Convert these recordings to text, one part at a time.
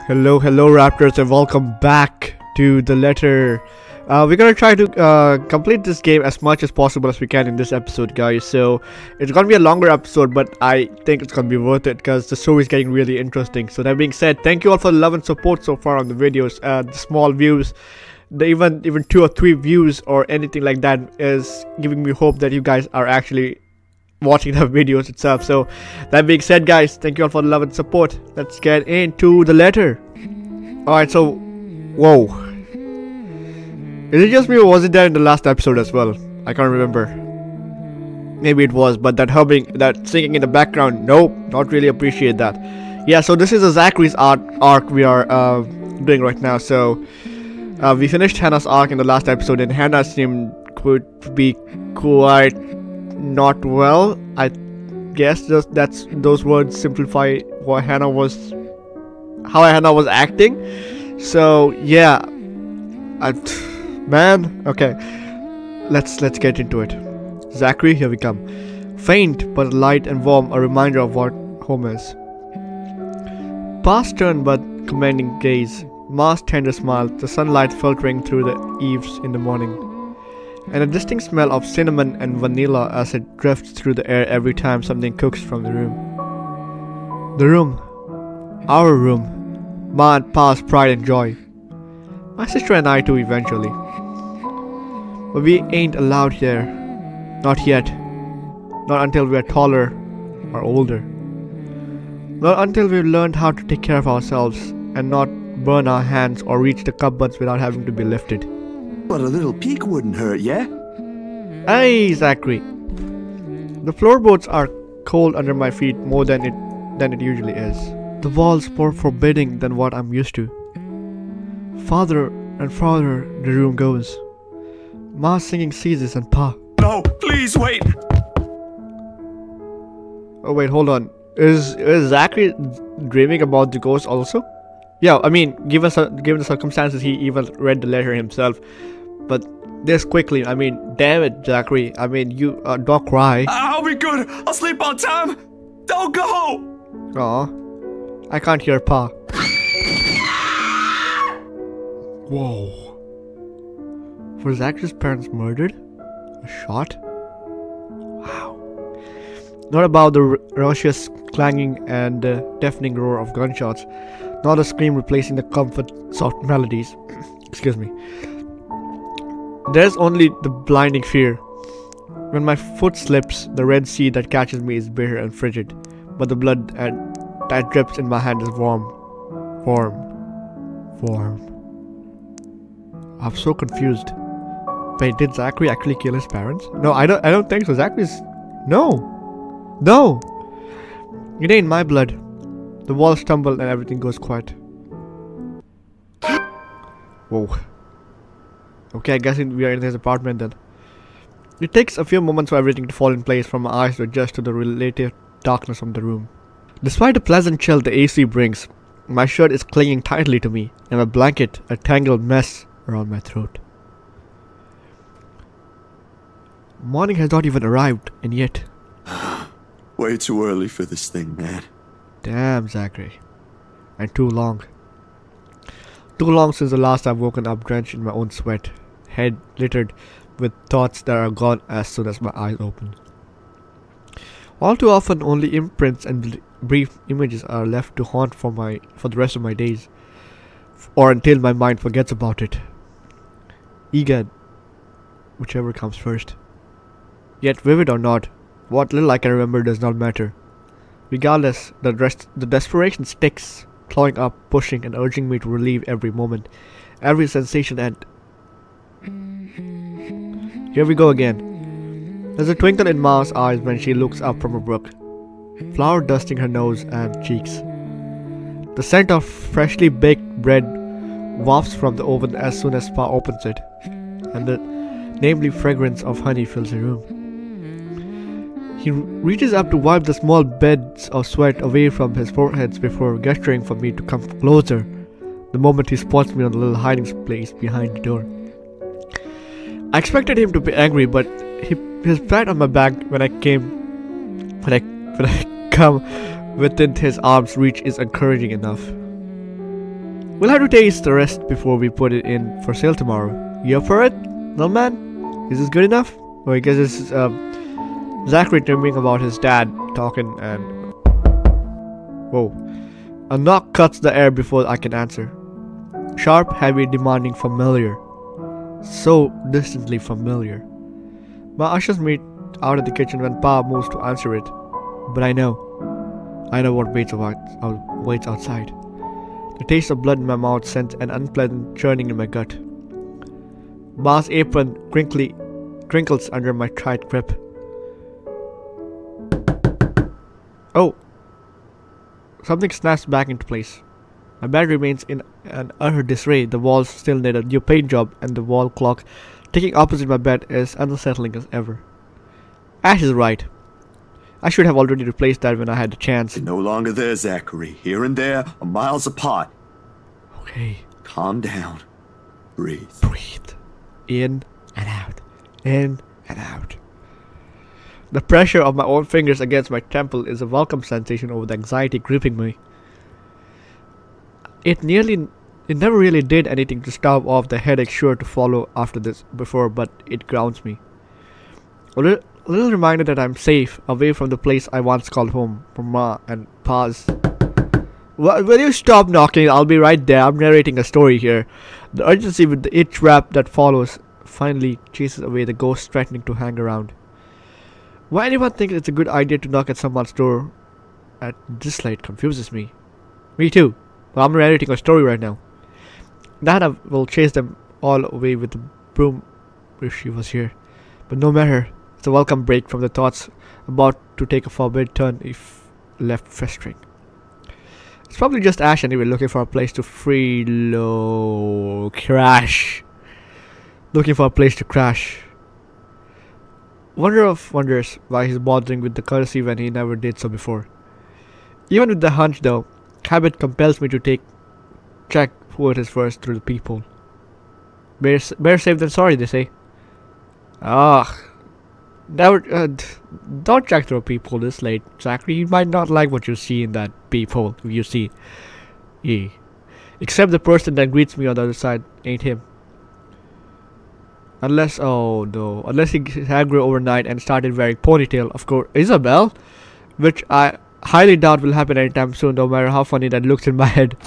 Hello, Raptors, and welcome back to the letter. We're gonna try to complete this game as much as possible as we can in this episode, guys. So it's gonna be a longer episode, but I think it's gonna be worth it because the story is getting really interesting. So that being said, thank you all for the love and support so far on the videos. The small views, the even 2 or 3 views or anything like that is giving me hope that you guys are actually watching the videos itself. So that being said, guys, thank you all for the love and support. Let's get into the letter. Alright, so whoa, is it just me or was it there in the last episode as well? I can't remember. Maybe it was, but that humming, that singing in the background, nope, not really appreciate that. Yeah, so this is a Zachary's arc we are doing right now. So we finished Hannah's arc in the last episode, and Hannah seemed to be quite not well. I guess just those words simplify what Hannah was, how Hannah was acting. So yeah, man, okay, let's get into it. Zachary, here we come. Faint but light and warm, a reminder of what home is. Pa's stern but commanding gaze, Ma's tender smile, the sunlight filtering through the eaves in the morning, and a distinct smell of cinnamon and vanilla as it drifts through the air every time something cooks from the room. The room. Our room. Ma and Pa's pride and joy. My sister and I too eventually. But we ain't allowed here. Not yet. Not until we are taller or older. Not until we've learned how to take care of ourselves and not burn our hands or reach the cupboards without having to be lifted. But a little peek wouldn't hurt, yeah? Hey, Zachary. The floorboards are cold under my feet more than it usually is. The walls more forbidding than what I'm used to. Farther and farther the room goes. Ma's singing ceases and Pa. No, please wait. Oh wait, hold on. Is Zachary dreaming about the ghost also? Yeah, I mean, given the circumstances, he even read the letter himself. But this quickly, I mean, damn it, Zachary. I mean, you don't cry. I'll be good. I'll sleep on time. Don't go. Aw, I can't hear Pa. Whoa. Were Zachary's parents murdered? A shot? Wow. Not about the raucous clanging and deafening roar of gunshots. Not a scream replacing the comfort soft melodies. Excuse me. There's only the blinding fear. When my foot slips, the red sea that catches me is bitter and frigid, but the blood that drips in my hand is warm. I'm so confused. Wait, did Zachary actually kill his parents? No, I don't think so. Zachary's... No! It ain't my blood. The walls tumble and everything goes quiet. Whoa. Okay, I guess we are in his apartment then. It takes a few moments for everything to fall in place, from my eyes to adjust to the relative darkness of the room. Despite the pleasant chill the AC brings, my shirt is clinging tightly to me, and my blanket a tangled mess around my throat. Morning has not even arrived, and yet... Way too early for this thing, man. Damn, Zachary. And too long. Too long since the last I've woken up drenched in my own sweat, head littered with thoughts that are gone as soon as my eyes open. All too often, only imprints and brief images are left to haunt for the rest of my days, or until my mind forgets about it. Eager, whichever comes first. Yet vivid or not, what little I can remember does not matter. Regardless, the desperation sticks, clawing up, pushing and urging me to relieve every moment, every sensation, and... Here we go again. There's a twinkle in Ma's eyes when she looks up from her book, flour dusting her nose and cheeks. The scent of freshly baked bread wafts from the oven as soon as Pa opens it, and the namely fragrance of honey fills the room. He reaches up to wipe the small beads of sweat away from his forehead before gesturing for me to come closer the moment he spots me on the little hiding place behind the door. I expected him to be angry, but his pat on my back when I come within his arm's reach is encouraging enough. We'll have to taste the rest before we put it in for sale tomorrow. You up for it, little man? Is this good enough? Well, I guess this is Zachary dreaming about his dad talking and... Whoa. A knock cuts the air before I can answer. Sharp, heavy, demanding, familiar. So distantly familiar. My ushers meet out of the kitchen when Pa moves to answer it. But I know what waits outside. The taste of blood in my mouth sends an unpleasant churning in my gut. Pa's apron crinkles under my tight grip. Oh! Something snaps back into place. My bed remains in an utter disarray. The walls still need a new paint job, and the wall clock ticking opposite my bed is unsettling as ever. Ash is right. I should have already replaced that when I had the chance. They're no longer there, Zachary. Here and there are miles apart. Okay. Calm down. Breathe. Breathe. In and out. In and out. The pressure of my own fingers against my temple is a welcome sensation over the anxiety gripping me. It never really did anything to stave off the headache sure to follow after this before, but it grounds me. A little reminder that I'm safe, away from the place I once called home, from Ma and Pa's. Will you stop knocking? I'll be right there. I'm narrating a story here. The urgency with the itch wrap that follows finally chases away the ghost threatening to hang around. Why anyone thinks it's a good idea to knock at someone's door at this late confuses me. Me too. Well, I'm narrating a story right now. Nana will chase them all away with the broom if she was here. But no matter, it's a welcome break from the thoughts about to take a forbidden turn if left festering. It's probably just Ash anyway, looking for a place to crash. Looking for a place to crash. Wonder of wonders why he's bothering with the courtesy when he never did so before. Even with the hunch though, habit compels me to check who it is first through the peephole. Better safe than sorry, they say. Don't check through a peephole this late, Zachary. You might not like what you see in that peephole. You see, yeah. Except the person that greets me on the other side ain't him. Unless he grew overnight and started wearing ponytail. Of course, Isabel, which I highly doubt will happen anytime soon, no matter how funny that looks in my head.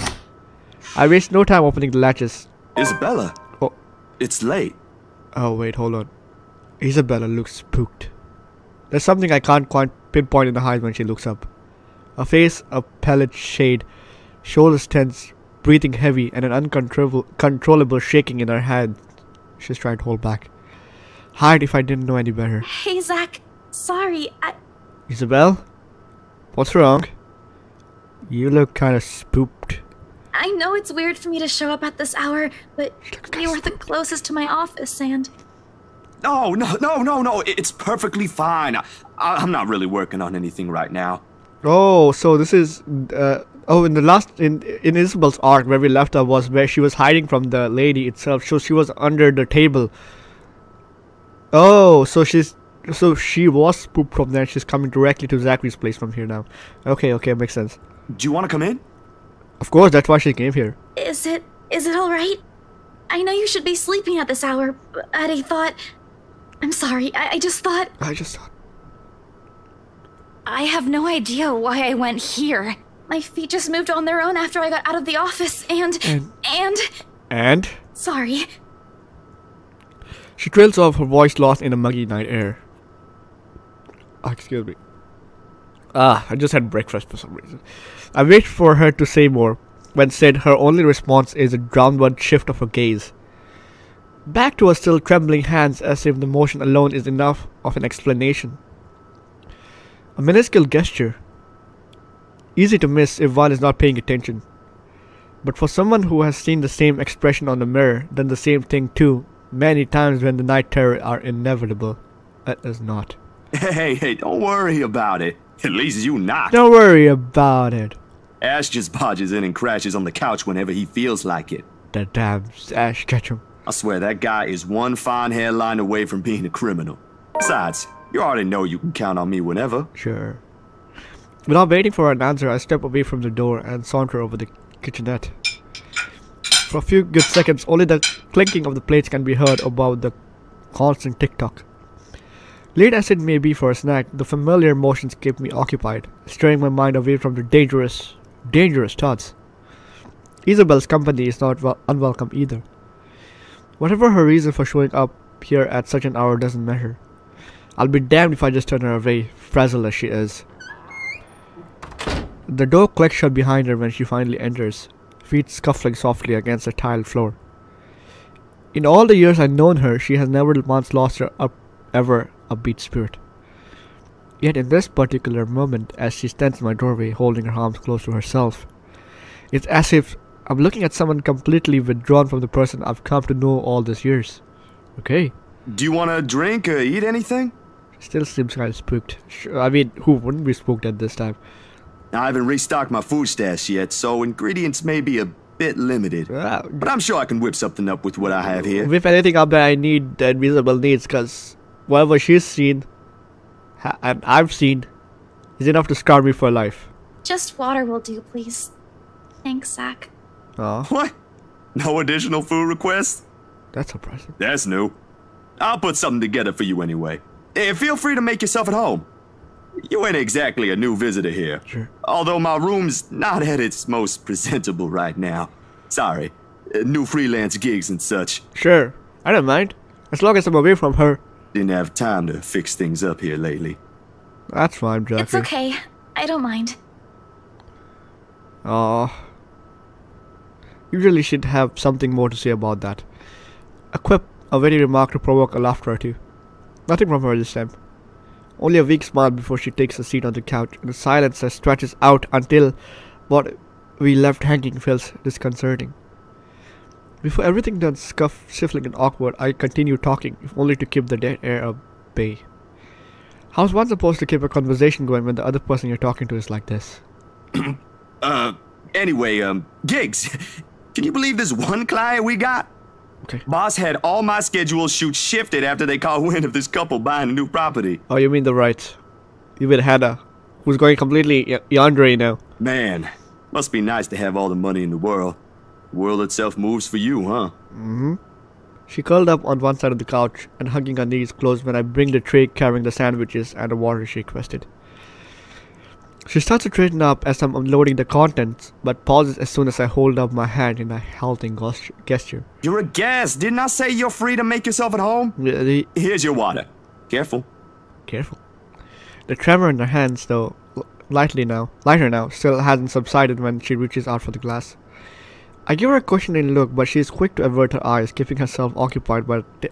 I waste no time opening the latches. Isabella. Oh, it's late. Oh wait, hold on. Isabella looks spooked. There's something I can't quite pinpoint in the eyes when she looks up. Her face a pallid shade, shoulders tense, breathing heavy, and an uncontrollable shaking in her hand. She's trying to hold back. Hide if I didn't know any better. Hey, Zach. Sorry, Isabel? What's wrong? You look kind of spooked. I know it's weird for me to show up at this hour, but you were the closest to my office, and... No. It's perfectly fine. I'm not really working on anything right now. Oh, so this is... in the last... In Isabel's arc, where we left her was where she was hiding from the lady itself. So she was under the table. Oh, so she was spooked from there. She's coming directly to Zachary's place from here now. Okay, makes sense. Do you want to come in? Of course, that's why she came here. Is it alright? I know you should be sleeping at this hour, but I thought... I'm sorry, I just thought... I have no idea why I went here. My feet just moved on their own after I got out of the office, and... Sorry. She trails off, her voice lost in a muggy night air. Excuse me. I just had breakfast for some reason. I wait for her to say more, when said her only response is a downward shift of her gaze. Back to her still trembling hands as if the motion alone is enough of an explanation. A minuscule gesture. Easy to miss if one is not paying attention. But for someone who has seen the same expression on the mirror, done the same thing too, many times when the night terror are inevitable, that is not. Hey, don't worry about it. At least you not. Don't worry about it. Ash just barges in and crashes on the couch whenever he feels like it. That damn Ash Ketchum. I swear that guy is one fine hairline away from being a criminal. Besides, you already know you can count on me whenever. Sure. Without waiting for an answer, I step away from the door and saunter over the kitchenette. For a few good seconds, only the clinking of the plates can be heard above the constant tick-tock. Late as it may be for a snack, the familiar motions keep me occupied, straying my mind away from the dangerous thoughts. Isabel's company is not unwelcome either. Whatever her reason for showing up here at such an hour doesn't matter. I'll be damned if I just turn her away, frazzled as she is. The door clicks shut behind her when she finally enters, feet scuffling softly against the tiled floor. In all the years I've known her, she has never once lost her upbeat spirit. Yet in this particular moment, as she stands in my doorway holding her arms close to herself, it's as if I'm looking at someone completely withdrawn from the person I've come to know all these years. Okay. Do you want to drink or eat anything? Still seems kind of spooked. I mean, who wouldn't be spooked at this time? I haven't restocked my food stash yet, so ingredients may be a bit limited. But I'm sure I can whip something up with what I have here. Whip anything up that I need, that Isabel needs, because whatever she's seen, and I've seen, is enough to scar me for life. Just water will do, please. Thanks, Zach. Oh, What? No additional food requests? that's surprising. That's new. I'll put something together for you anyway. And feel free to make yourself at home. You ain't exactly a new visitor here. Sure. Although my room's not at its most presentable right now. Sorry. New freelance gigs and such. Sure, I don't mind. As long as I'm away from her. Didn't have time to fix things up here lately. That's fine, Zachary. It's okay. I don't mind. Usually she'd have something more to say about that. A quip, a very remark to provoke a laughter or two. Nothing from her this time. Only a weak smile before she takes a seat on the couch, and a silence that stretches out until what we left hanging feels disconcerting. Before everything turns scuffling and awkward, I continue talking, if only to keep the dead air at bay. How's one supposed to keep a conversation going when the other person you're talking to is like this? Anyway, gigs. Can you believe this one client we got? Okay. Boss had all my scheduled shoots shifted after they caught wind of this couple buying a new property. Oh, you mean the right. You mean Hannah, who's going completely yandere now. Man, must be nice to have all the money in the world. The world itself moves for you, huh? Mm-hmm. She curled up on one side of the couch and hugging her knees close when I bring the tray carrying the sandwiches and the water she requested. She starts to straighten up as I'm unloading the contents, but pauses as soon as I hold up my hand in a halting gesture. You're a guest. Didn't I say you're free to make yourself at home? Here's your water. Careful. Careful. The tremor in her hands, though lighter now, still hasn't subsided when she reaches out for the glass. I give her a questioning look, but she is quick to avert her eyes, keeping herself occupied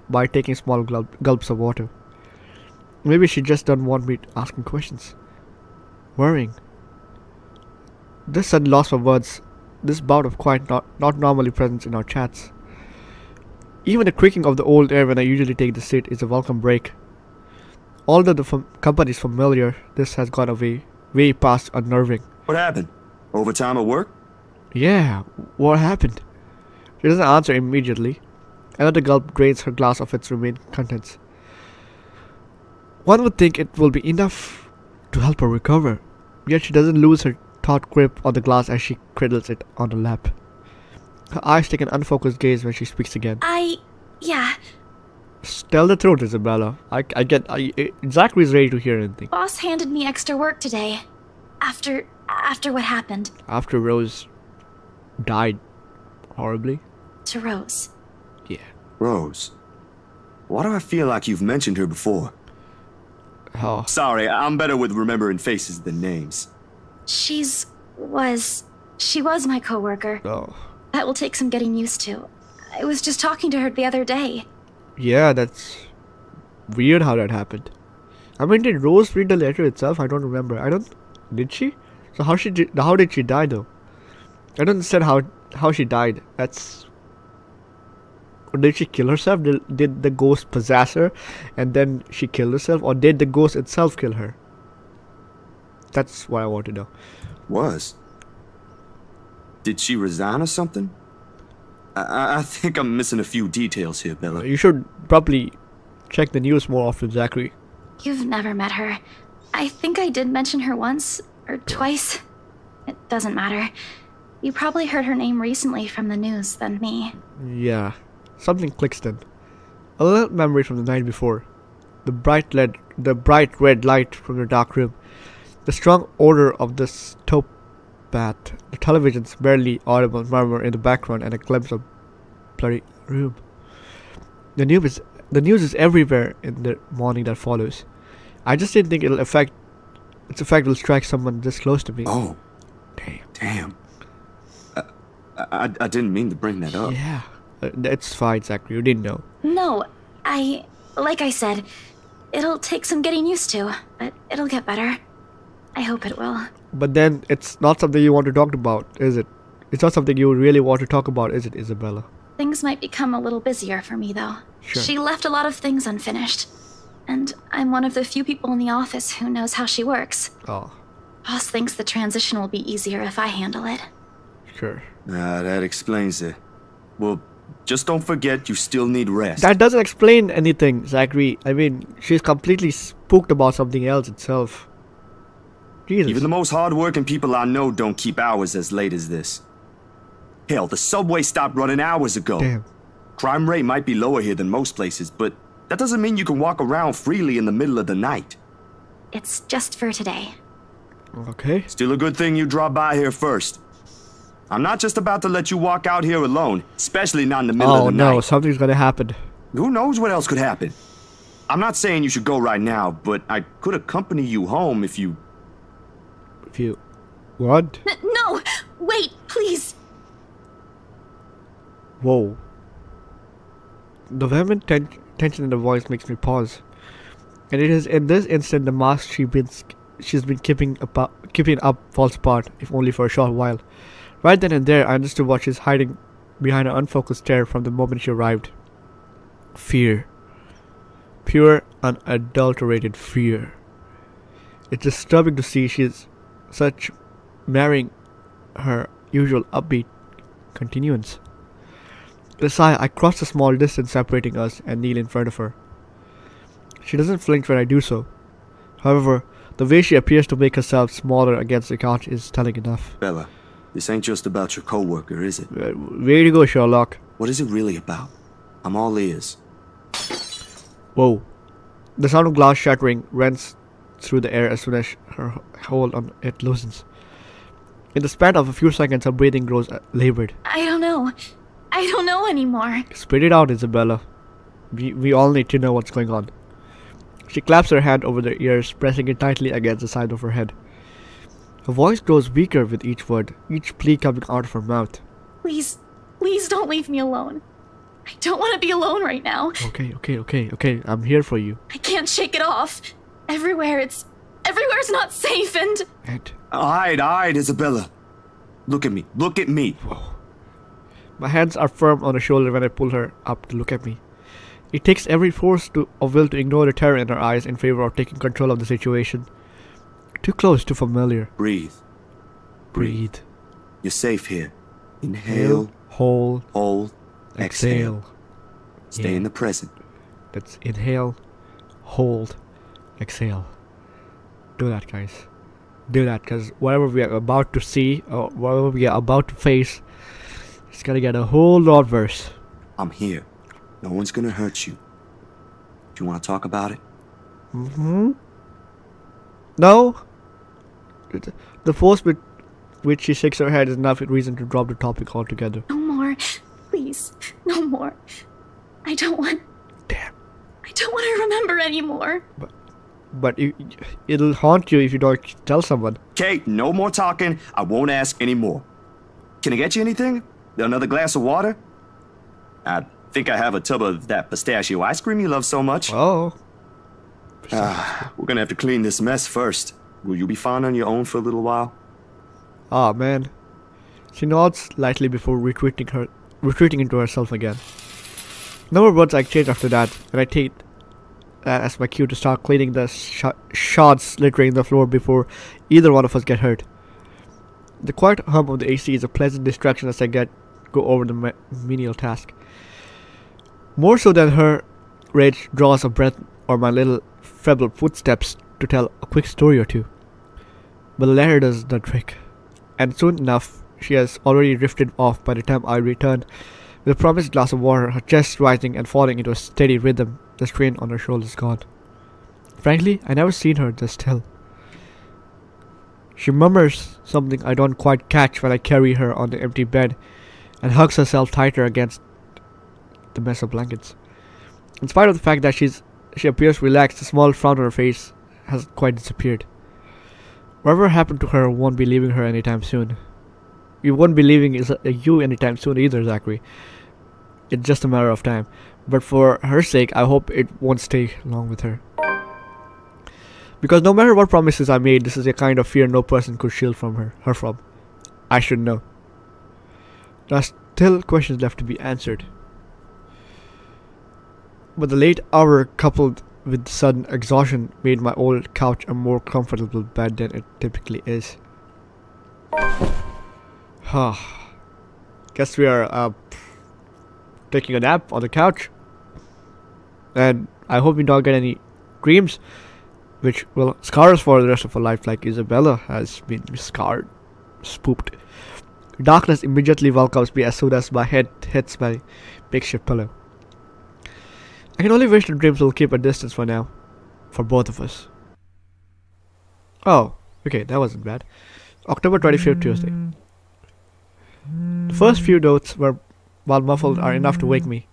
by taking small gulps of water. Maybe she just doesn't want me asking questions. Worrying. This sudden loss of words, this bout of quiet not normally present in our chats. Even the creaking of the old air when I usually take the seat is a welcome break. Although the company is familiar, this has gone way past unnerving. What happened? Overtime at work? Yeah, what happened? She doesn't answer immediately. Another gulp drains her glass of its remaining contents. One would think it will be enough to help her recover, yet she doesn't lose her taut grip on the glass as she cradles it on her lap. Her eyes take an unfocused gaze when she speaks again. Yeah. Tell the truth, Isabella. Zachary's ready to hear anything. Boss handed me extra work today. After what happened. After Rose died horribly? To Rose. Yeah. Rose. Why do I feel like you've mentioned her before? Oh. Sorry, I'm better with remembering faces than names. She was my coworker. Oh. That will take some getting used to. I was just talking to her the other day. Yeah, that's weird how that happened. I mean, did Rose read the letter itself? I don't remember. Did she? So how did she die though? I don't understand how she died. Or did she kill herself? Did the ghost possess her and then she killed herself? Or did the ghost itself kill her? That's what I want to know. Did she resign or something? I think I'm missing a few details here, Bella. You should probably check the news more often, Zachary. You've never met her. I think I did mention her once or twice. It doesn't matter. You probably heard her name recently from the news than me. Yeah, something clicks then. A little memory from the night before. The bright red light from the dark room. The strong odor of the stove bath. The television's barely audible murmur in the background and a glimpse of bloody room. The news is everywhere in the morning that follows. I just didn't think its effect will strike someone this close to me. Oh. Damn. I didn't mean to bring that up. Yeah. It's fine, Zachary. You didn't know. No, like I said, it'll take some getting used to, but it'll get better. I hope it will. But then, it's not something you want to talk about, is it? It's not something you really want to talk about, is it, Isabella? Things might become a little busier for me, though. Sure. She left a lot of things unfinished. And I'm one of the few people in the office who knows how she works. Oh. Boss thinks the transition will be easier if I handle it. Sure. That explains it. Well, just don't forget you still need rest. That doesn't explain anything, Zachary. I mean, she's completely spooked about something else itself. Jesus. Even the most hard-working people I know don't keep hours as late as this. Hell, the subway stopped running hours ago. Damn. Crime rate might be lower here than most places, but that doesn't mean you can walk around freely in the middle of the night. It's just for today. Okay. Still a good thing you dropped by here first. I'm not just about to let you walk out here alone, especially not in the middle of the night. Oh no, something's gonna happen. Who knows what else could happen? I'm not saying you should go right now, but I could accompany you home if you... What? No! Wait, please! Whoa. The vehement tension in the voice makes me pause. And it is in this instant the mask she's been keeping up falls apart, if only for a short while. Right then and there, I understood what she's hiding behind her unfocused stare from the moment she arrived. Fear. Pure, unadulterated fear. It's disturbing to see she's such marrying her usual upbeat continuance. With a sigh, I cross the small distance separating us and kneel in front of her. She doesn't flinch when I do so. However, the way she appears to make herself smaller against the couch is telling enough. Bella, this ain't just about your co-worker, is it? Way to go, Sherlock. What is it really about? I'm all ears. Whoa. The sound of glass shattering rents through the air as soon as her hold on it loosens. In the span of a few seconds, her breathing grows labored. I don't know anymore. Spit it out, Isabella. We all need to know what's going on. She claps her hand over their ears, pressing it tightly against the side of her head. Her voice grows weaker with each word, each plea coming out of her mouth. Please don't leave me alone. I don't want to be alone right now. Okay. I'm here for you. I can't shake it off. Everywhere's not safe and... Alright, Isabella. Look at me. Whoa. My hands are firm on her shoulder when I pull her up to look at me. It takes every force of will to ignore the terror in her eyes in favor of taking control of the situation. Too close, too familiar. Breathe. You're safe here. Inhale. Hold. Exhale. Stay in the present. That's inhale, hold, exhale. Do that, guys. Do that, because whatever we are about to see, or whatever we are about to face, it's gonna get a whole lot worse. I'm here. No one's gonna hurt you. Do you want to talk about it? No? The force with which she shakes her head is enough reason to drop the topic altogether. No more. Please. No more. I don't want to remember anymore. But it'll haunt you if you don't tell someone. Okay, no more talking. I won't ask anymore. Can I get you anything? Another glass of water? I think I have a tub of that pistachio ice cream you love so much. Oh. We're gonna have to clean this mess first. Will you be fine on your own for a little while? Ah, man. She nods lightly before retreating into herself again. No more words I exchange after that, and I take that as my cue to start cleaning the shards littering the floor before either one of us get hurt. The quiet hum of the AC is a pleasant distraction as I go over the menial task. More so than her rage draws a breath or my little feeble footsteps to tell a quick story or two. But the latter does the trick, and soon enough she has already drifted off by the time I return. With a promised glass of water, her chest rising and falling into a steady rhythm, the strain on her shoulders gone. Frankly, I never seen her this still. She murmurs something I don't quite catch when I carry her on the empty bed and hugs herself tighter against the mess of blankets. In spite of the fact that she appears relaxed, the small frown on her face has quite disappeared. Whatever happened to her won't be leaving her anytime soon. You won't be leaving you anytime soon either, Zachary. It's just a matter of time. But for her sake, I hope it won't stay long with her. Because no matter what promises I made, this is a kind of fear no person could shield from her from. I should know. There are still questions left to be answered. But the late hour coupled with sudden exhaustion made my old couch a more comfortable bed than it typically is. Guess we are taking a nap on the couch. And I hope we don't get any dreams which will scar us for the rest of our life, like Isabella has been scarred, spooped. Darkness immediately welcomes me as soon as my head hits my makeshift pillow. I can only wish the dreams will keep a distance for now. For both of us. Oh, okay, that wasn't bad. October 25th, Tuesday. The first few notes, while muffled, are enough to wake me.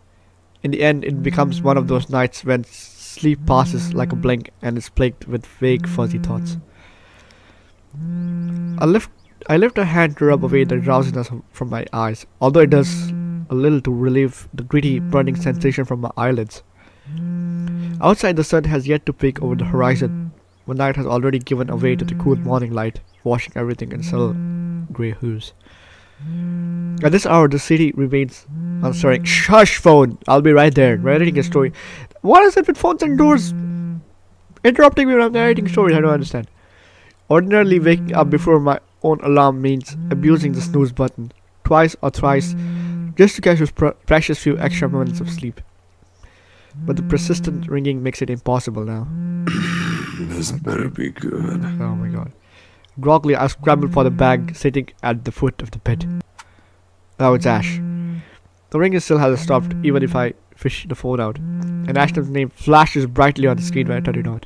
In the end, it becomes one of those nights when sleep passes like a blink and is plagued with vague, fuzzy thoughts. I lift a hand to rub away the drowsiness from my eyes, although it does a little to relieve the gritty, burning sensation from my eyelids. Outside, the sun has yet to peek over the horizon, but night has already given away to the cool morning light, washing everything in subtle grey hues. At this hour, the city remains unstirring. Shush, phone! I'll be right there, narrating a story. What is it with phones and doors interrupting me when I'm narrating stories? I don't understand. Ordinarily, waking up before my own alarm means abusing the snooze button twice or thrice just to catch those precious few extra minutes of sleep. But the persistent ringing makes it impossible now. This better be good. Oh my god. Groggily, I scrambled for the bag sitting at the foot of the bed. Now it's Ash. The ring still hasn't stopped, even if I fish the phone out. And Ashton's name flashes brightly on the screen when I turn it on.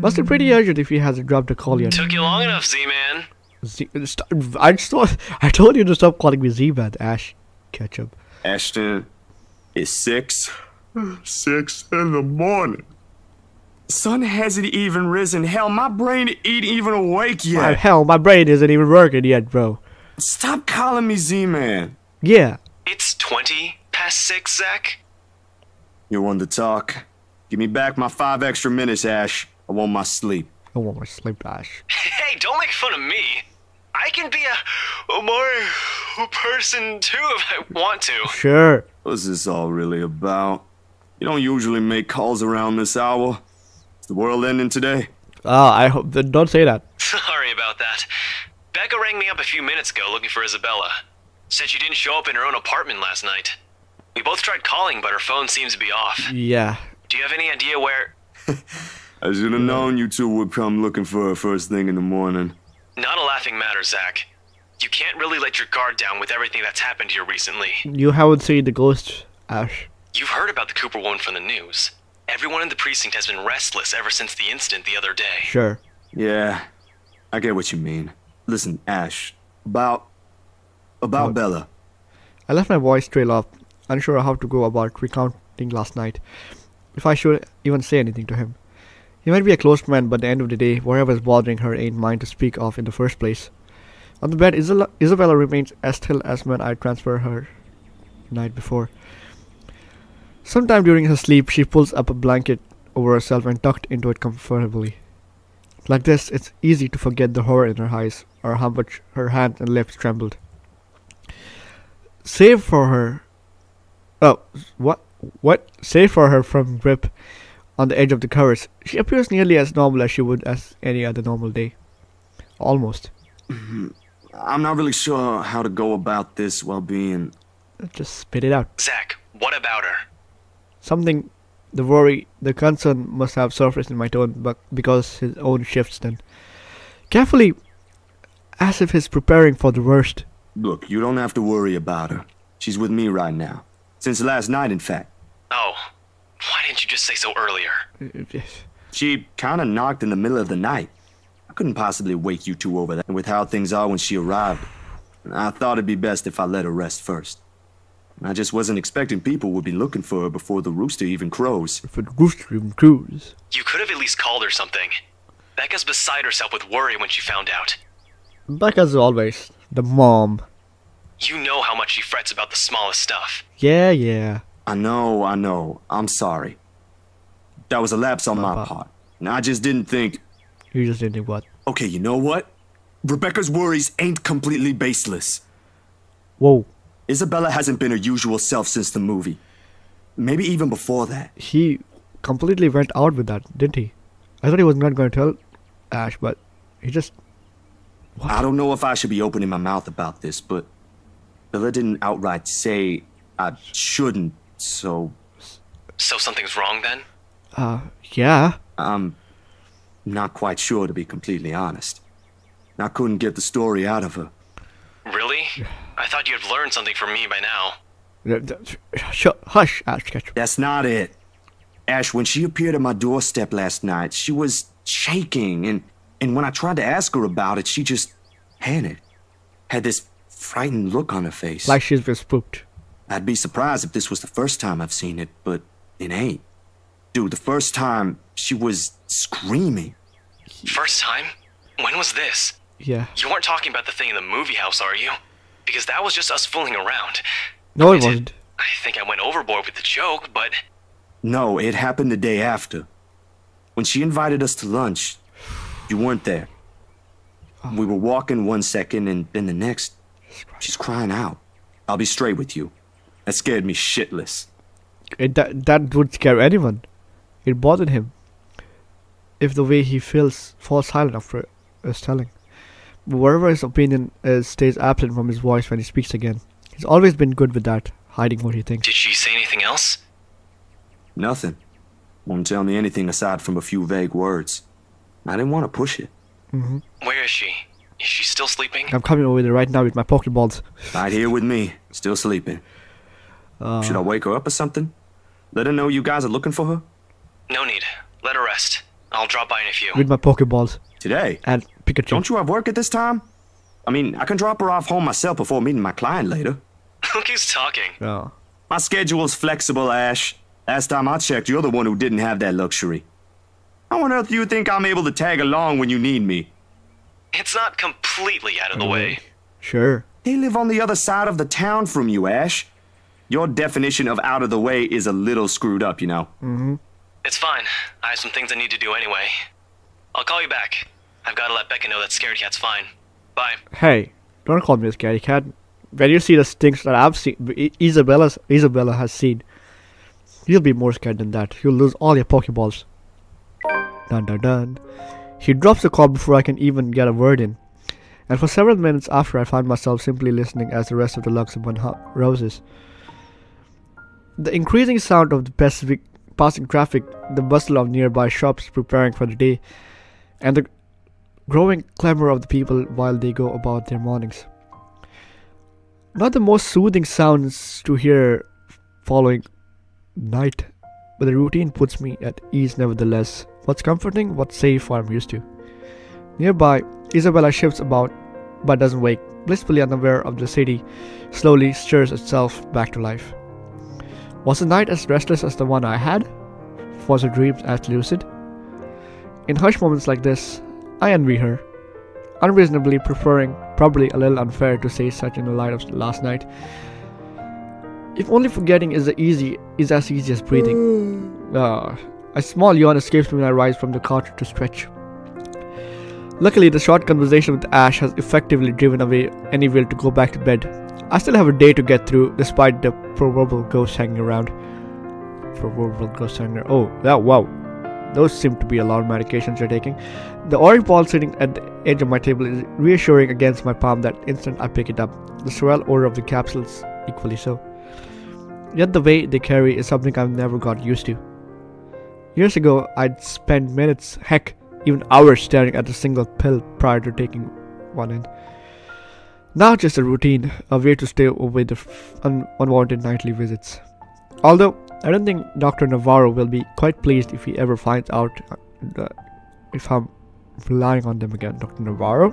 Must be pretty urgent if he hasn't dropped a call yet. Took you long enough, Z-Man. I told you to stop calling me Z-Man, Ash. Ketchup. Ashton, it's 6 in the morning. Sun hasn't even risen. Hell, my brain ain't even awake yet. Hell, my brain isn't even working yet, bro. Stop calling me Z-Man. Yeah. It's 20 past 6, Zach. You want to talk? Give me back my 5 extra minutes, Ash. I want my sleep. I want my sleep, Ash. Hey, don't make fun of me. I can be a more person too if I want to. Sure. What's this all really about? You don't usually make calls around this hour. Is the world ending today? I hope. Don't say that. Sorry about that. Becca rang me up a few minutes ago looking for Isabella. Said she didn't show up in her own apartment last night. We both tried calling, but her phone seems to be off. Yeah. Do you have any idea where... I should have known you two would come looking for her first thing in the morning. Not a laughing matter, Zach. You can't really let your guard down with everything that's happened here recently. You haven't seen the ghost, Ash. You've heard about the Cooper woman from the news. Everyone in the precinct has been restless ever since the incident the other day. Sure. Yeah, I get what you mean. Listen, Ash, about Bella. I left my voice trail off, unsure how to go about recounting last night. If I should even say anything to him. He might be a close friend, but at the end of the day, whatever's bothering her ain't mine to speak of in the first place. On the bed, Isabella remains as still as when I transferred her the night before. Sometime during her sleep, she pulls up a blanket over herself and tucked into it comfortably. Like this, it's easy to forget the horror in her eyes, or how much her hands and lips trembled. Save for her... Oh, what? Save for her from grip on the edge of the covers. She appears nearly as normal as she would as any other normal day. Almost. I'm not really sure how to go about this while being... Just spit it out. Zach, what about her? Something, the worry, the concern must have surfaced in my tone, but because his own shifts then. Carefully, as if he's preparing for the worst. Look, you don't have to worry about her. She's with me right now. Since last night, in fact. Oh, why didn't you just say so earlier? She kinda knocked in the middle of the night. I couldn't possibly wake you two over that with how things are when she arrived. I thought it'd be best if I let her rest first. I just wasn't expecting people would be looking for her before the rooster even crows. For the rooster even crows. You could have at least called her something. Becca's beside herself with worry when she found out. Back as always, the mom. You know how much she frets about the smallest stuff. Yeah. I know. I'm sorry. That was a lapse on my part. And I just didn't think... You just didn't think what? Okay, you know what? Rebecca's worries ain't completely baseless. Whoa. Isabella hasn't been her usual self since the movie. Maybe even before that. He completely went out with that, didn't he? I thought he was not going to tell Ash, but he just... What? I don't know if I should be opening my mouth about this, but Bella didn't outright say I shouldn't, so... So something's wrong then? Yeah. I'm not quite sure, to be completely honest. I couldn't get the story out of her. Really? I thought you'd have learned something from me by now. Hush, Ash Ketchum. That's not it. Ash, when she appeared at my doorstep last night, she was shaking, and when I tried to ask her about it, she just panicked. Had this frightened look on her face. Like she's been spooked. I'd be surprised if this was the first time I've seen it, but it ain't. Dude, the first time, she was screaming. First time? When was this? Yeah. You weren't talking about the thing in the movie house, are you? Because that was just us fooling around. No, it wasn't. I think I went overboard with the joke, but... No, it happened the day after. When she invited us to lunch, you weren't there. We were walking one second, and then the next, she's crying out. I'll be straight with you. That scared me shitless. That would scare anyone. It bothered him. If the way he falls silent after his telling. But whatever his opinion is, stays absent from his voice when he speaks again. He's always been good with that, hiding what he thinks. Did she say anything else? Nothing. Won't tell me anything aside from a few vague words. I didn't want to push it. Where is she? Is she still sleeping? I'm coming over there right now with my Pokeballs. Right here with me, still sleeping. Should I wake her up or something? Let her know you guys are looking for her? No need. Let her rest. I'll drop by in a few. With my Pokeballs. Today? And Pikachu. Don't you have work at this time? I mean, I can drop her off home myself before meeting my client later. Look who's talking. Oh. My schedule's flexible, Ash. Last time I checked, you're the one who didn't have that luxury. How on earth do you think I'm able to tag along when you need me? It's not completely out of the way. Sure. They live on the other side of the town from you, Ash. Your definition of out of the way is a little screwed up, you know. It's fine. I have some things I need to do anyway. I'll call you back. I've got to let Becca know that Scared Cat's fine. Bye. Hey, don't call me a scaredy cat. When you see the things that I've seen, Isabella has seen, you'll be more scared than that. You'll lose all your Pokeballs. Dun dun dun. He drops the call before I can even get a word in. And for several minutes after, I find myself simply listening as the rest of the Luxembourg rouses. The increasing sound of the passing traffic, the bustle of nearby shops preparing for the day, and the growing clamor of the people while they go about their mornings. Not the most soothing sounds to hear following night, but the routine puts me at ease nevertheless. What's comforting, what's safe, what I'm used to. Nearby, Isabella shifts about but doesn't wake, blissfully unaware of the city, slowly stirs itself back to life. Was the night as restless as the one I had? Was her dreams as lucid? In hush moments like this, I envy her, unreasonably preferring, probably a little unfair to say such in the light of last night. If only forgetting is as easy as breathing. A small yawn escapes me when I rise from the couch to stretch. Luckily, the short conversation with Ash has effectively driven away any will to go back to bed. I still have a day to get through, despite the proverbial ghost hanging around. Oh, wow. Those seem to be a lot of medications you're taking. The orange ball sitting at the edge of my table is reassuring against my palm that instant I pick it up. The swell odor of the capsules equally so. Yet the way they carry is something I've never got used to. Years ago, I'd spend minutes, heck, even hours staring at a single pill prior to taking one in. Now just a routine, a way to stay away the unwanted nightly visits. Although, I don't think Dr. Navarro will be quite pleased if he ever finds out if I'm relying on them again. Dr. Navarro?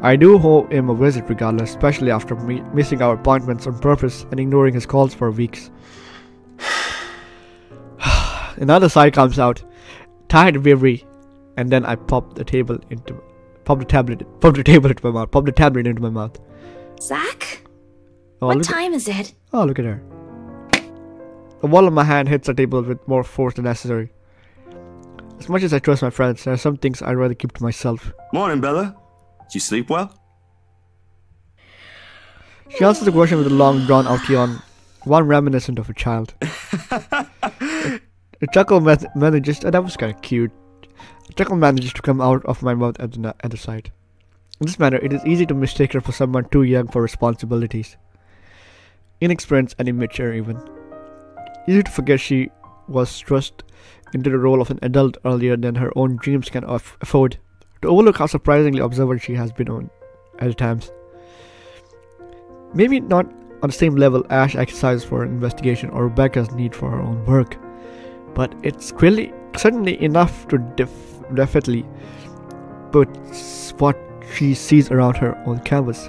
I do owe him a visit regardless, especially after missing our appointments on purpose and ignoring his calls for weeks. Another sigh comes out, tired and weary, and then I pop the tablet into my mouth. Zach? Oh, What time is it? Oh, look at her. The wall of my hand hits the table with more force than necessary. As much as I trust my friends, there are some things I'd rather keep to myself. Morning, Bella. Did you sleep well? She answers the question with a long, drawn-out yawn, one reminiscent of a child. A chuckle manages, and that was kind of cute. A chuckle manages to come out of my mouth at the sight. In this manner, it is easy to mistake her for someone too young for responsibilities. Inexperienced and immature even. Easy to forget she was thrust into the role of an adult earlier than her own dreams can afford. To overlook how surprisingly observant she has been on at times. Maybe not on the same level Ash exercises for an investigation or Rebecca's need for her own work, but it's certainly enough to definitely put what she sees around her on canvas.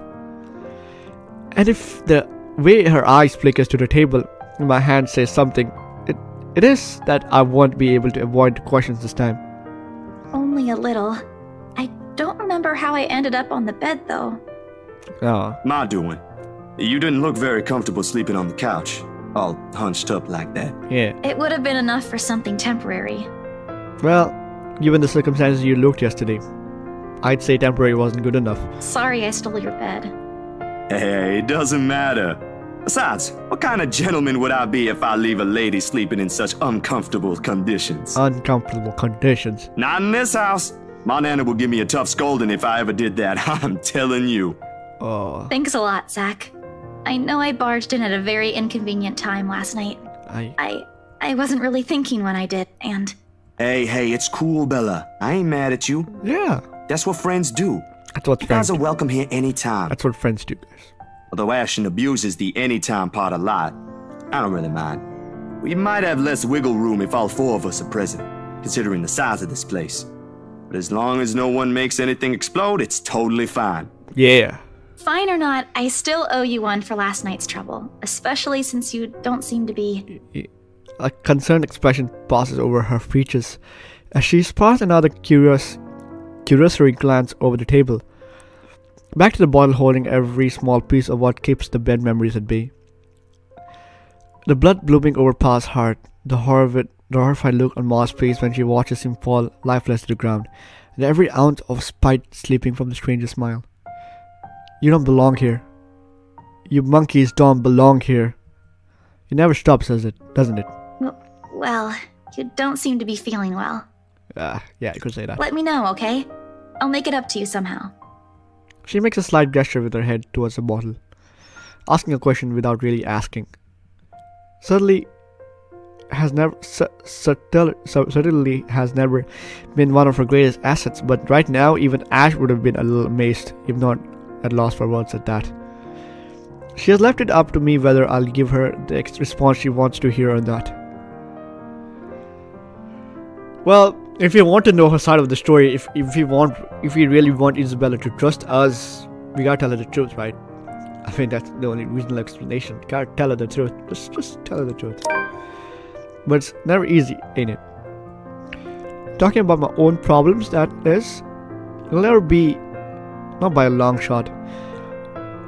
And if the way her eyes flickers to the table in my hand says something, it is that I won't be able to avoid the questions this time. Only a little. I don't remember how I ended up on the bed, though. Ah. Ma doing? You didn't look very comfortable sleeping on the couch, all hunched up like that. Yeah. It would have been enough for something temporary. Well, given the circumstances you looked yesterday, I'd say temporary wasn't good enough. Sorry I stole your bed. Hey, it doesn't matter. Besides, what kind of gentleman would I be if I leave a lady sleeping in such uncomfortable conditions? Uncomfortable conditions. Not in this house. My nana would give me a tough scolding if I ever did that, I'm telling you. Oh. Thanks a lot, Zach. I know I barged in at a very inconvenient time last night. I wasn't really thinking when I did, and... Hey, it's cool, Bella. I ain't mad at you. Yeah. That's what friends do. That's what You friends guys are do. welcome here anytime. That's what friends do, guys. Although Ashton abuses the anytime part a lot, I don't really mind. We might have less wiggle room if all four of us are present, considering the size of this place. But as long as no one makes anything explode, it's totally fine. Yeah. Fine or not, I still owe you one for last night's trouble, especially since you don't seem to be... A concerned expression passes over her features as she spots another cursory glance over the table. Back to the bottle holding every small piece of what keeps the bad memories at bay. The blood blooming over Pa's heart, the horrified look on Ma's face when she watches him fall lifeless to the ground, and every ounce of spite sleeping from the stranger's smile. You don't belong here. You monkeys don't belong here. It never stops, doesn't it? Well, you don't seem to be feeling well. Yeah, I could say that. Let me know, okay? I'll make it up to you somehow. She makes a slight gesture with her head towards the bottle, asking a question without really asking. Certainly has never been one of her greatest assets, but right now even Ash would have been a little amazed, if not at loss for words at that. She has left it up to me whether I'll give her the response she wants to hear or not. Well, if you want to know her side of the story, if we really want Isabella to trust us, we gotta tell her the truth, right? I mean, that's the only reasonable explanation. Gotta tell her the truth. Just tell her the truth. But it's never easy, ain't it? Talking about my own problems, that is, it'll never be, not by a long shot.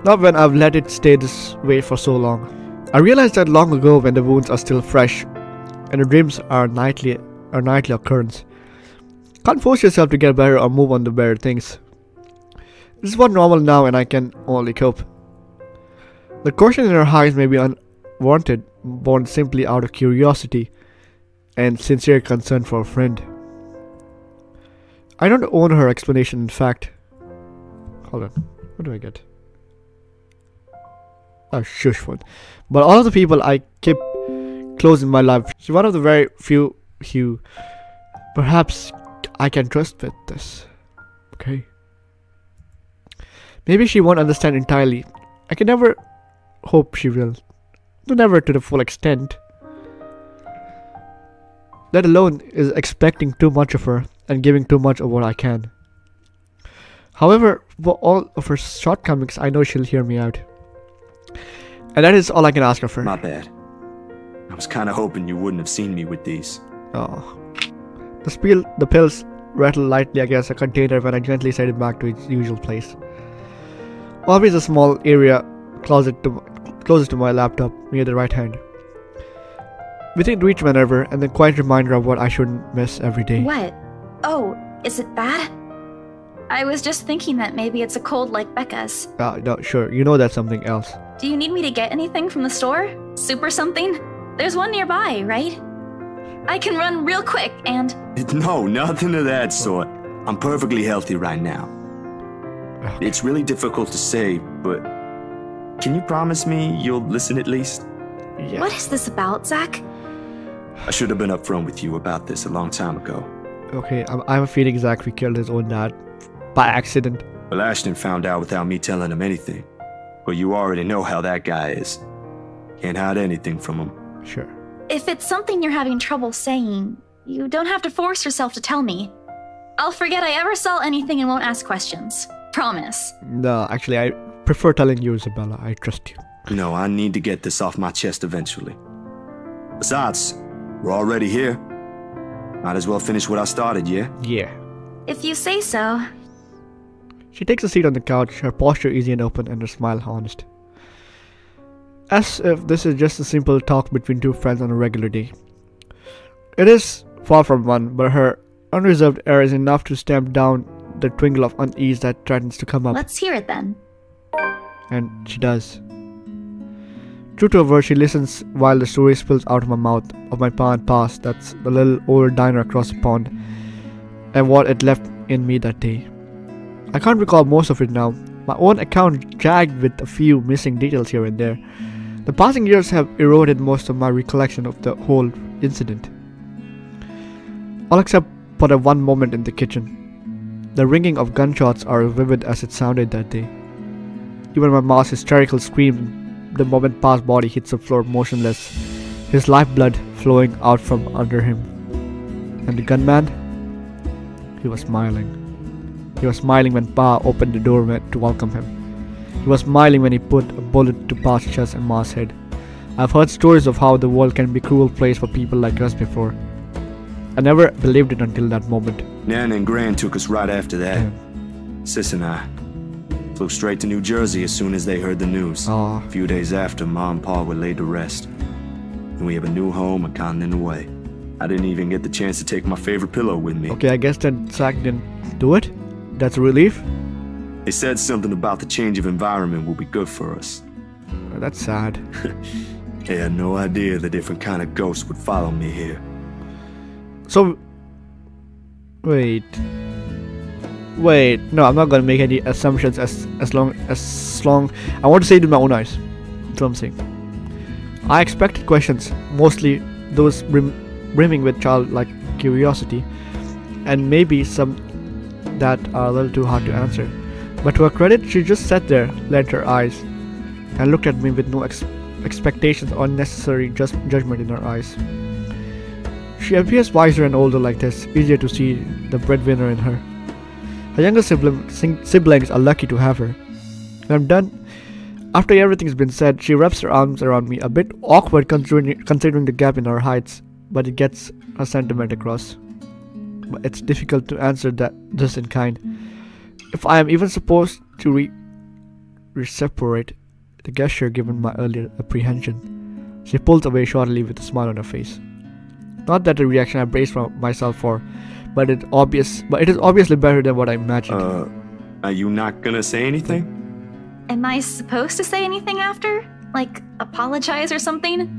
Not when I've let it stay this way for so long. I realized that long ago when the wounds are still fresh, and the dreams are nightly occurrence. Can't force yourself to get better or move on to better things. This is what normal now, and I can only cope. The caution in her eyes may be unwarranted, born simply out of curiosity and sincere concern for a friend. I don't own her explanation, in fact. Hold on, what do I get? A shush one. But all of the people I keep close in my life, she's one of the very few who perhaps I can trust with this. Okay. Maybe she won't understand entirely. I can never hope she will. No, never to the full extent. That alone is expecting too much of her and giving too much of what I can. However, for all of her shortcomings, I know she'll hear me out. And that is all I can ask of her. My bad. I was kind of hoping you wouldn't have seen me with these. Oh. The pills rattled lightly against a container when I gently set it back to its usual place. Always a small area closest to my laptop, near the right hand. Within reach whenever, and then quiet reminder of what I shouldn't miss every day. What? Oh, is it bad? I was just thinking that maybe it's a cold like Becca's. No, sure. You know that's something else. Do you need me to get anything from the store? Soup or something? There's one nearby, right? I can run real quick and... No, nothing of that sort. I'm perfectly healthy right now. Okay. It's really difficult to say, but... Can you promise me you'll listen at least? Yeah. What is this about, Zach? I should have been upfront with you about this a long time ago. Okay, I have a feeling Zachary killed his own dad. By accident. Well, Ashton found out without me telling him anything. But you already know how that guy is. Can't hide anything from him. Sure. If it's something you're having trouble saying, you don't have to force yourself to tell me. I'll forget I ever saw anything and won't ask questions. Promise. No, actually, I prefer telling you, Isabella. I trust you. No, I need to get this off my chest eventually. Besides, we're already here. Might as well finish what I started, yeah? Yeah. If you say so. She takes a seat on the couch, her posture easy and open, and her smile honest. As if this is just a simple talk between two friends on a regular day. It is far from one, but her unreserved air is enough to stamp down the twinkle of unease that threatens to come up. Let's hear it then. And she does. True to her word, she listens while the story spills out of my mouth of my past, that's the little old diner across the pond, and what it left in me that day. I can't recall most of it now. My own account jagged with a few missing details here and there. The passing years have eroded most of my recollection of the whole incident. All except for the one moment in the kitchen. The ringing of gunshots are as vivid as it sounded that day. Even my mom's hysterical scream the moment Pa's body hits the floor motionless, his lifeblood flowing out from under him. And the gunman? He was smiling. He was smiling when Pa opened the door to welcome him. He was smiling when he put a bullet to Pa's chest and Ma's head. I've heard stories of how the world can be a cruel place for people like us before. I never believed it until that moment. Nan and Gran took us right after that. Yeah. Sis and I flew straight to New Jersey as soon as they heard the news. Aw. A few days after, Ma and Pa were laid to rest. And we have a new home a continent away. I didn't even get the chance to take my favorite pillow with me. Okay, I guess that Zach didn't do it? That's a relief? They said something about the change of environment will be good for us. That's sad. They had no idea the different kind of ghosts would follow me here. So, wait, no, I'm not gonna make any assumptions as long, I want to say it with my own eyes. That's what I'm saying. I expected questions, mostly those brimming with childlike curiosity, and maybe some that are a little too hard to answer. But to her credit, she just sat there, led her eyes, and looked at me with no expectations or necessary judgment in her eyes. She appears wiser and older like this, easier to see the breadwinner in her. Her younger siblings are lucky to have her. When I'm done, after everything's been said, she wraps her arms around me, a bit awkward considering the gap in our heights, but it gets her sentiment across. But it's difficult to answer that just in kind. If I am even supposed to reciprocate the gesture given my earlier apprehension. She pulls away shortly with a smile on her face. Not that the reaction I braced myself for, but it is obviously better than what I imagined. Are you not gonna say anything? Am I supposed to say anything after? Like, apologize or something?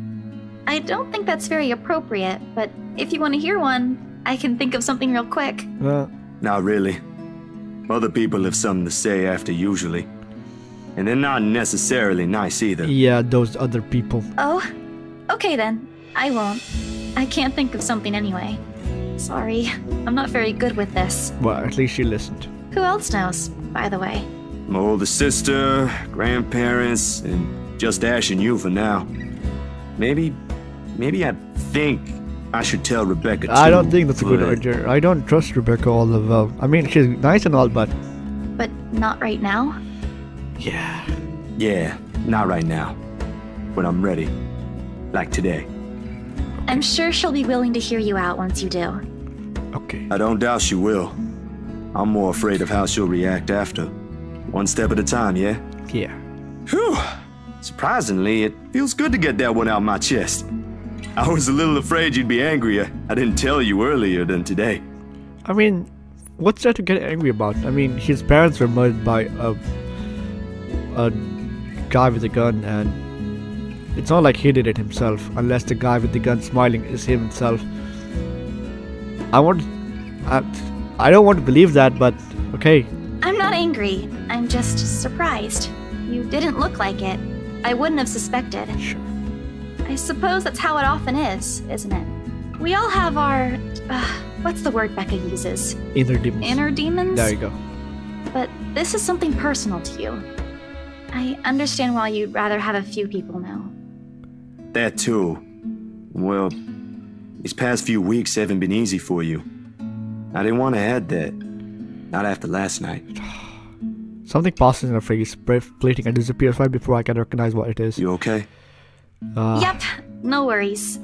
I don't think that's very appropriate, but if you want to hear one, I can think of something real quick. Not really. Other people have something to say after usually. And they're not necessarily nice either. Yeah, those other people. Oh? Okay then. I won't. I can't think of something anyway. Sorry. I'm not very good with this. Well, at least she listened. Who else knows, by the way? My older sister, grandparents, and just Ash and you for now. Maybe I think I should tell Rebecca too. I don't think that's a good but- idea. I don't trust Rebecca all the well. I mean, she's nice and all, but But not right now? yeah. Yeah, not right now. When I'm ready. Like today. I'm sure she'll be willing to hear you out once you do. Okay. I don't doubt she will. I'm more afraid of how she'll react after. One step at a time, yeah? Yeah. Whew. Surprisingly, it feels good to get that one out my chest. I was a little afraid you'd be angrier. I didn't tell you earlier than today. I mean, what's there to get angry about? I mean, his parents were murdered by a guy with a gun, and it's not like he did it himself, unless the guy with the gun smiling is him himself. I don't want to believe that, but okay. I'm not angry. I'm just surprised. You didn't look like it. I wouldn't have suspected. Sure. I suppose that's how it often is, isn't it? We all have our... what's the word Becca uses? Inner demons. Inner demons? There you go. But this is something personal to you. I understand why you'd rather have a few people know. That too. Well, these past few weeks haven't been easy for you. I didn't want to add that. Not after last night. Something passes in her face, fleeting and disappears right before I can recognize what it is. You okay? Yep, no worries.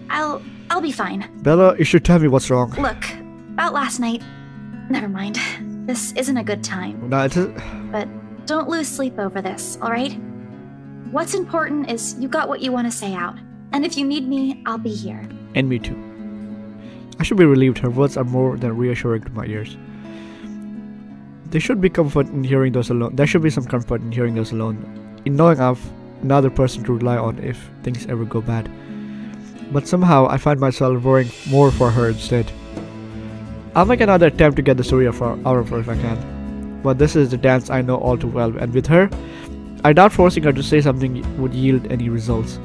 I'll be fine. Bella, you should tell me what's wrong. Look, about last night... Never mind. This isn't a good time. No, it is. But don't lose sleep over this, alright? What's important is you got what you want to say out. And if you need me, I'll be here. And me too. I should be relieved. Her words are more than reassuring to my ears. There should be comfort in hearing those alone. There should be some comfort in hearing those alone. In knowing I've another person to rely on if things ever go bad. But somehow I find myself worrying more for her instead. I'll make another attempt to get the story out of her if I can. But this is the dance I know all too well, and with her, I doubt forcing her to say something would yield any results.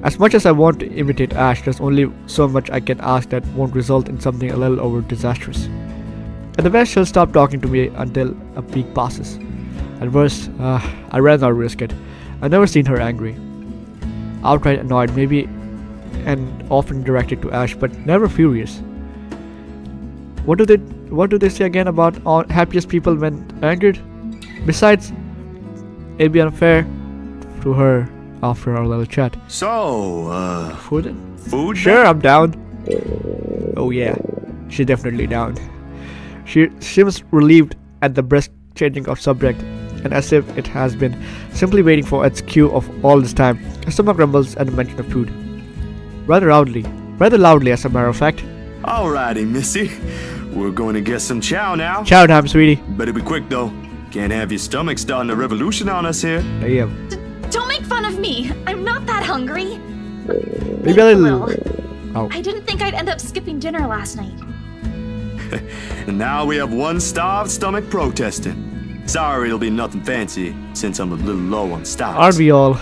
As much as I want to imitate Ash, there's only so much I can ask that won't result in something a little over disastrous. At the best, she'll stop talking to me until a week passes. At worst, I'd rather not risk it. I've never seen her angry. Outright annoyed, maybe, and often directed to Ash, but never furious. What do they say again about all happiest people when angered? Besides, it'd be unfair to her after our little chat. So, Food? food? Sure, I'm down. Oh yeah, she's definitely down. She seems relieved at the brisk changing of subject, and as if it has been simply waiting for its cue of all this time. Her stomach rumbles at the mention of food. Rather loudly as a matter of fact. Alrighty, Missy. We're going to get some chow now. Chow time, sweetie. Better be quick, though. Can't have your stomach starting a revolution on us here. I am. Don't make fun of me! I'm not that hungry! Maybe a little. Oh. I didn't think I'd end up skipping dinner last night. And now we have one starved stomach protesting. Sorry, it'll be nothing fancy, since I'm a little low on stocks. Aren't we all?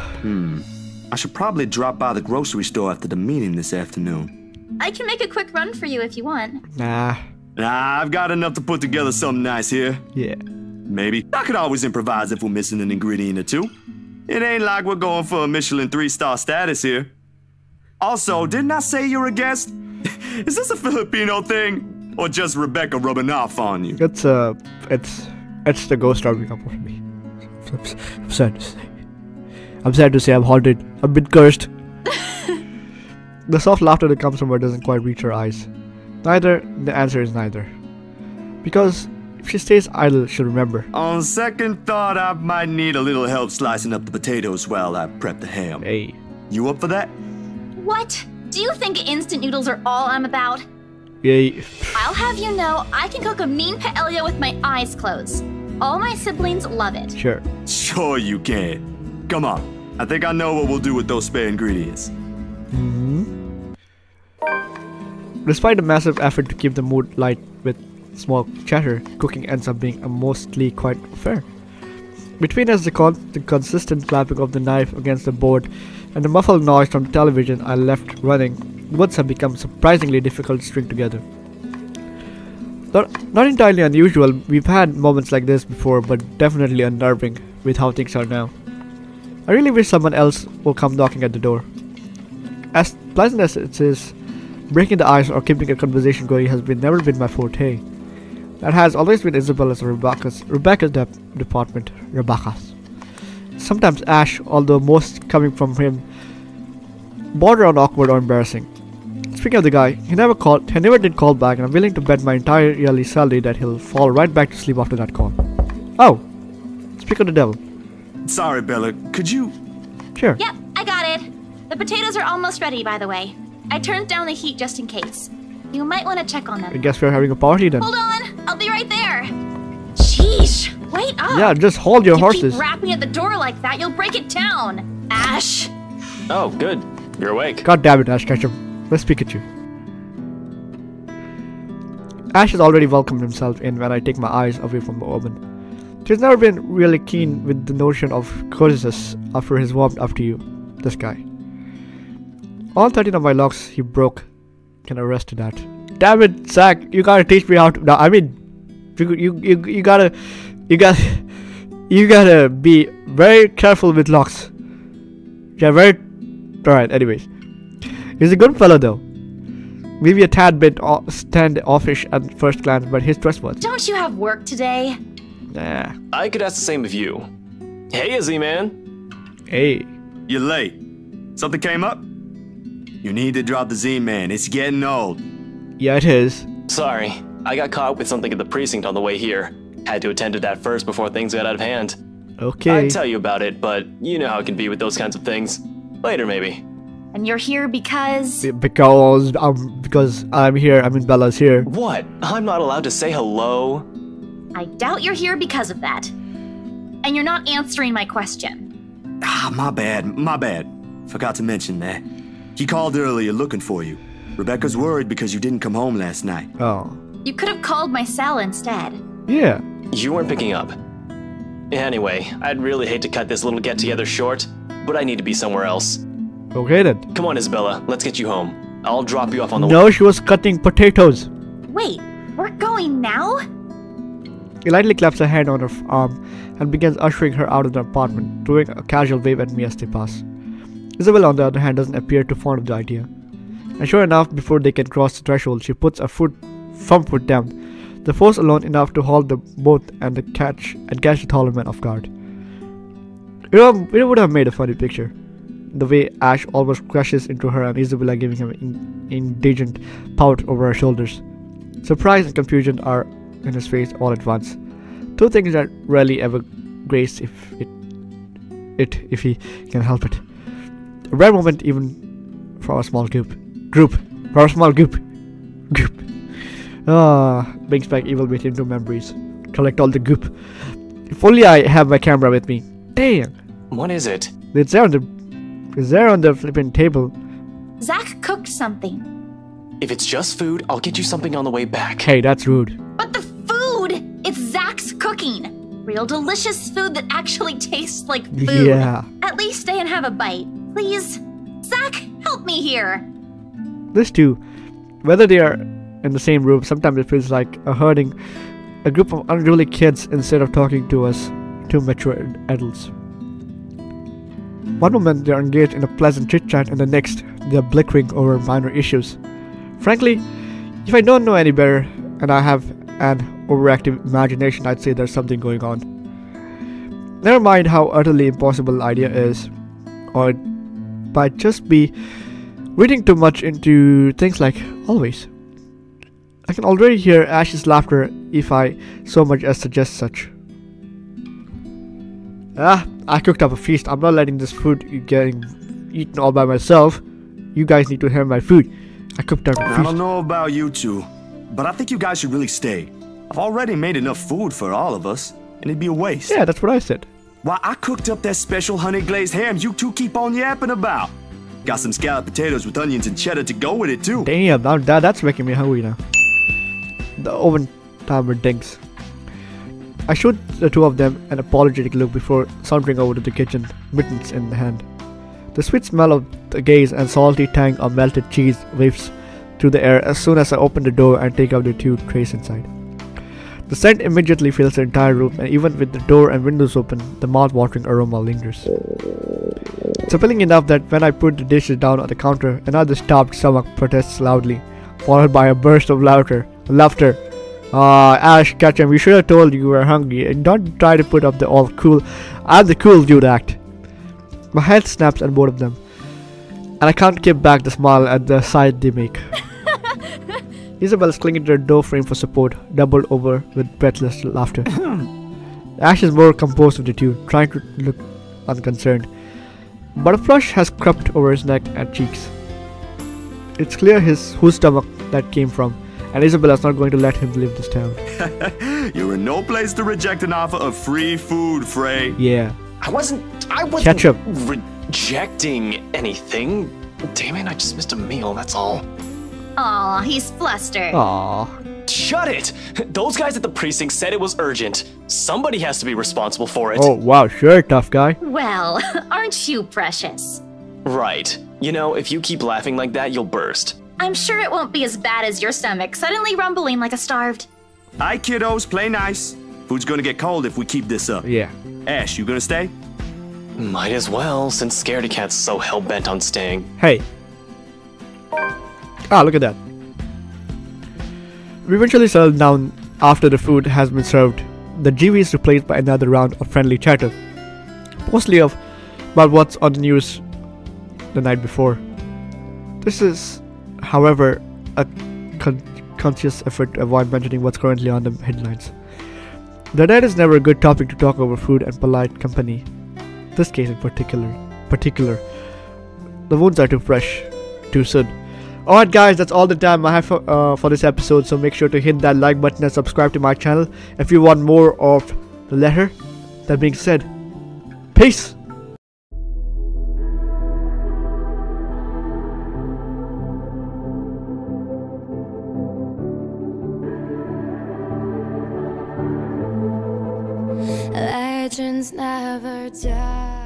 I should probably drop by the grocery store after the meeting this afternoon. I can make a quick run for you if you want. Nah. Nah, I've got enough to put together something nice here. Yeah. Maybe. I could always improvise if we're missing an ingredient or two. It ain't like we're going for a Michelin 3-star status here. Also, didn't I say you're a guest? Is this a Filipino thing? Or just Rebecca rubbing off on you? It's the ghost rubbing up on me. I'm sad to say. I'm sad to say I'm haunted. I've been cursed. The soft laughter that comes from her doesn't quite reach her eyes. The answer is neither. Because if she stays idle, she'll remember. On second thought, I might need a little help slicing up the potatoes while I prep the ham. Hey. You up for that? What? Do you think instant noodles are all I'm about? Yay. I'll have you know, I can cook a mean paella with my eyes closed. All my siblings love it. Sure. Sure you can. Come on. I think I know what we'll do with those spare ingredients. Despite a massive effort to keep the mood light with small chatter, cooking ends up being a mostly quite affair. Between us, the consistent clapping of the knife against the board and the muffled noise from the television I left running, words have become surprisingly difficult to string together. Not entirely unusual. We've had moments like this before, but definitely unnerving with how things are now. I really wish someone else will come knocking at the door. As pleasant as it is, breaking the ice or keeping a conversation going has never been my forte. That has always been Isabella's or Rebecca's department. Rebecca's. Sometimes Ash, although most coming from him, border on awkward or embarrassing. Speaking of the guy, he never did call back, and I'm willing to bet my entire yearly salary that he'll fall right back to sleep after that call. Oh, speak of the devil. Sorry, Bella. Could you... Sure. Yep, I got it. The potatoes are almost ready, by the way. I turned down the heat just in case. You might want to check on I them. guess we're having a party then. Hold on, I'll be right there. Sheesh, wait up. Yeah, just hold your horses. Keep rapping at the door like that, you'll break it down. Ash. Oh, good. You're awake. God damn it, Ash Ketchum. Let's speak at you. Ash has already welcomed himself in when I take my eyes away from the woman. She's never been really keen with the notion of courtesies after his warmed up to you, this guy. All 13 of my locks he broke. Can arrest that. Damn it, Zach! You gotta teach me how to. No, I mean, you gotta be very careful with locks. Yeah, very. Alright, anyways. He's a good fellow though. Maybe a tad bit standoffish at first glance, but he's trustworthy. Don't you have work today? Nah. I could ask the same of you. Hey, Izzy, man. Hey. You're late. Something came up? You need to drop the Z-Man. It's getting old. Yeah, it is. Sorry, I got caught up with something at the precinct on the way here. Had to attend to that first before things got out of hand. Okay. I'd tell you about it, but you know how it can be with those kinds of things. Later, maybe. And you're here because... Because I'm here. I mean, Bella's here. What? I'm not allowed to say hello? I doubt you're here because of that. And you're not answering my question. Ah, my bad. Forgot to mention that. He called earlier looking for you. Rebecca's worried because you didn't come home last night. Oh. You could have called my cell instead. Yeah. You weren't picking up. Anyway, I'd really hate to cut this little get-together short, but I need to be somewhere else. Okay then. Come on, Isabella, let's get you home. I'll drop you off on the way. No, she was cutting potatoes. Wait, we're going now? He lightly claps her hand on her arm and begins ushering her out of the apartment, throwing a casual wave at me as they pass. Isabella, on the other hand, doesn't appear too fond of the idea. And sure enough, before they can cross the threshold, she puts a firm foot down, the force alone enough to hold the both and catch the taller man off guard. It would have made a funny picture. The way Ash almost crashes into her and Isabella giving him an indigent pout over her shoulders. Surprise and confusion are in his face all at once. Two things that rarely ever grace if he can help it. A rare moment even for a small group. Brings back evil within into memories. Collect all the goop. If only I have my camera with me. Damn. What is it? It's there on the flipping table. Zach cooked something. If it's just food, I'll get you something on the way back. Hey, that's rude. But the food! It's Zach's cooking. Real delicious food that actually tastes like food. Yeah. At least stay and have a bite. Please. Zach, help me here. This too. Whether they are in the same room, sometimes it feels like a group of unruly kids instead of talking to us, two mature adults. One moment they are engaged in a pleasant chit-chat, and the next they are bickering over minor issues. Frankly, if I don't know any better and I have an overactive imagination, I'd say there's something going on. Never mind how utterly impossible the idea is, or it might just be reading too much into things like always. I can already hear Ash's laughter if I so much as suggest such. I cooked up a feast. I'm not letting this food getting eaten all by myself. You guys need to have my food. I cooked up a feast. I don't know about you two, but I think you guys should really stay. I've already made enough food for all of us, and it'd be a waste. Yeah, that's what I said. Why, I cooked up that special honey glazed ham you two keep on yapping about. Got some scalloped potatoes with onions and cheddar to go with it too. Damn, that's making me hungry now. The oven timer dinks. I shoot the two of them an apologetic look before sauntering over to the kitchen, mittens in hand. The sweet smell of the glaze and salty tang of melted cheese wafts through the air as soon as I open the door and take out the two trays inside. The scent immediately fills the entire room, and even with the door and windows open, the mouth-watering aroma lingers. It's appealing enough that when I put the dishes down on the counter, another starved stomach protests loudly, followed by a burst of laughter. Ash Ketchum, you should have told you were hungry, and don't try to put up the all cool, I'm the cool dude act. My head snaps at both of them, and I can't keep back the smile at the sight they make. Isabel's clinging to the door frame for support, doubled over with breathless laughter. Ash is more composed of the two, trying to look unconcerned, but a flush has crept over his neck and cheeks. It's clear whose stomach that came from, and Isabella's not going to let him leave this town. You're in no place to reject an offer of free food, Frey. Yeah. I wasn't Ketchup. rejecting anything. Damn it, I just missed a meal, that's all. Aw, he's flustered. Aww. Shut it! Those guys at the precinct said it was urgent. Somebody has to be responsible for it. Oh, wow, sure, tough guy. Well, aren't you precious? Right. You know, if you keep laughing like that, you'll burst. I'm sure it won't be as bad as your stomach suddenly rumbling like a starved. Hi, kiddos, play nice. Food's gonna get cold if we keep this up. Yeah. Ash, you gonna stay? Might as well, since Scaredy Cat's so hell-bent on staying. Hey. Ah, look at that. We eventually settle down after the food has been served. The GV is replaced by another round of friendly chatter, mostly about what's on the news the night before. This is, however, a conscious effort to avoid mentioning what's currently on the headlines. The dead is never a good topic to talk over food and polite company. This case in particular, the wounds are too fresh, too soon. Alright guys, that's all the time I have for this episode, so make sure to hit that like button and subscribe to my channel if you want more of the letter. That being said, peace! Legends never die.